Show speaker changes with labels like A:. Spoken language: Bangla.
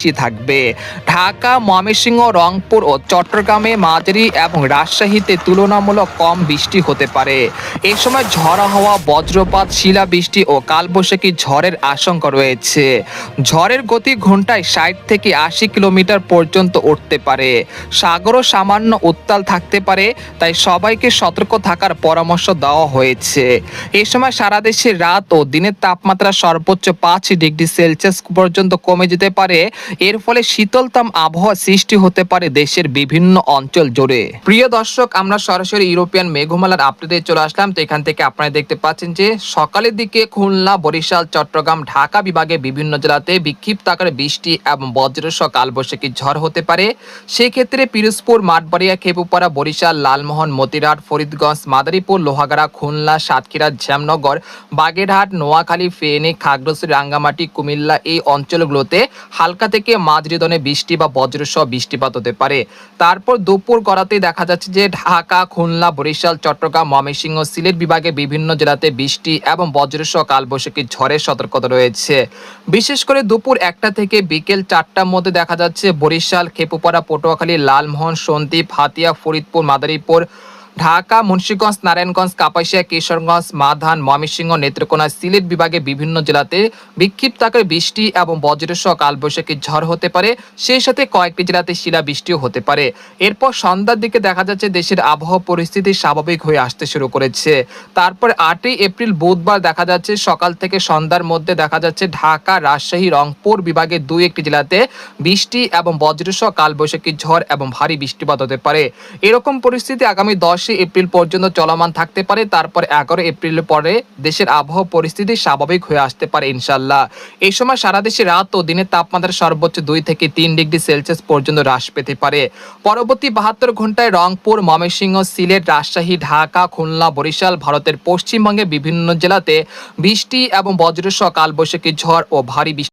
A: থাকবে। ঢাকা, ময়মনসিংহ, রংপুর ও চট্টগ্রামে মাঝারি এবং রাজশাহীতে তুলনামূলক কম বৃষ্টি হতে পারে। এই সময় ঝড়ো হাওয়া, বজ্রপাত, শিলাবৃষ্টি ও কালবৈশাখী ঝড়ের আশঙ্কা রয়েছে। ঝড়ের গতি ঘন্টায় ৬০ থেকে ৮০ কিলোমিটার পর্যন্ত উঠতে পারে। সাগরও সামান্য উত্তাল থাকতে পারে, তাই সবাইকে সতর্ক থাকার পরামর্শ দেওয়া হয়েছে। এই সময় সারা দেশে রাত ও দিনের তাপমাত্রা সর্বোচ্চ ৫ ডিগ্রি সেলসিয়াস পর্যন্ত কমে যেতে পারে। এর ফলে শীতলতম আবহাওয়া সৃষ্টি হতে পারে দেশের বিভিন্ন অঞ্চল জুড়ে। প্রিয় দর্শক, আমরা সরাসরি ইউরোপিয়ান মেঘমালার আপডেটে চলে আসলাম। তো এখান থেকে আপনারা দেখতে পাচ্ছেন যে সকালের দিকে খুলনা, বরিশাল, চট্টগ্রাম, ঢাকা বিভাগে বিভিন্ন জেলাতে বিক্ষিপ্ত আকারে বৃষ্টি এবং বজ্রসহ কালবৈশাখী ঝড় হতে পারে। সেই ক্ষেত্রে পিরোজপুর, মাঠবাড়িয়া, খেপুপাড়া, বরিশাল, লালমোহন, মতিরাট, ফরিদগঞ্জ, মাদারীপুর, লোহাগাড়া, খুলনা, সাতক্ষীরা, শ্যামনগর, বাগেরহাট, নোয়াখালী, ফেনী, খাগড়াছড়ি, রাঙ্গামাটি, কুমিল্লা এই অঞ্চলগুলোতে হালকা থেকে মাঝারি ধরনের বৃষ্টি বা বজ্রসহ বৃষ্টিপাত হতে পারে। তারপর দুপুর গড়াতেই দেখা যাচ্ছে যে ঢাকা, খুলনা, বরিশাল, চট্টগ্রাম, ময়মনসিংহ, সিলেট বিভাগে বিভিন্ন জেলাতে বৃষ্টি এবং বজ্রসহ কালবৈশাখী ঝড়ের সতর্কতা রয়েছে। বিশেষ করে দুপুর ১টা থেকে বিকেল ৪টার মধ্যে দেখা যাচ্ছে বরিশাল, খেপুপাড়া, পটুয়াখালী, লালমোহন, সন্দ্বীপ, হাতিয়া, ফরিদপুর, মাদারীপুর, ঢাকা, মুন্সিগঞ্জ, নারায়ণগঞ্জ, কাপাসিয়া, কিশোরগঞ্জ, মাধান, ময়মনসিংহ, নেত্রকোনা, সিলেট বিভাগে বিভিন্ন জেলাতে বিক্ষিপ্ত আকারে বৃষ্টি এবং বজ্রসহ কালবৈশাখী ঝড় হতে পারে। সেই সাথে কয়েকটি জেলাতে শিলাবৃষ্টিও হতে পারে। এরপর সন্ধ্যার দিকে দেখা যাচ্ছে দেশের আবহাওয়া পরিস্থিতি স্বাভাবিক হয়ে আসতে শুরু করেছে। তারপর ৮ই এপ্রিল বুধবার দেখা যাচ্ছে সকাল থেকে সন্ধ্যার মধ্যে দেখা যাচ্ছে ঢাকা, রাজশাহী, রংপুর বিভাগের ২-১টি জেলাতে বৃষ্টি এবং বজ্রসহ কালবৈশাখী ঝড় এবং ভারী বৃষ্টিপাত হতে পারে। এরকম পরিস্থিতি আগামী ১০ এপ্রিল পর্যন্ত চলমান থাকতে পারে। তারপর ১১ এপ্রিলের পরে দেশের আবহাওয়া পরিস্থিতি স্বাভাবিক হয়ে আসতে পারে ইনশাল্লাহ। এই সময় সারা দেশে রাত ও দিনের তাপমাত্রা সর্বোচ্চ ২ থেকে ৩ ডিগ্রি সেলসিয়াস পর্যন্ত হ্রাস পেতে পারে। পরবর্তী ৭২ ঘন্টায় রংপুর, ময়মনসিংহ, সিলেট, রাজশাহী, ঢাকা, খুলনা, বরিশাল, ভারতের পশ্চিমবঙ্গে বিভিন্ন জেলাতে বৃষ্টি এবং বজ্রসহ কালবৈশাখী ঝড় ও ভারী বৃষ্টি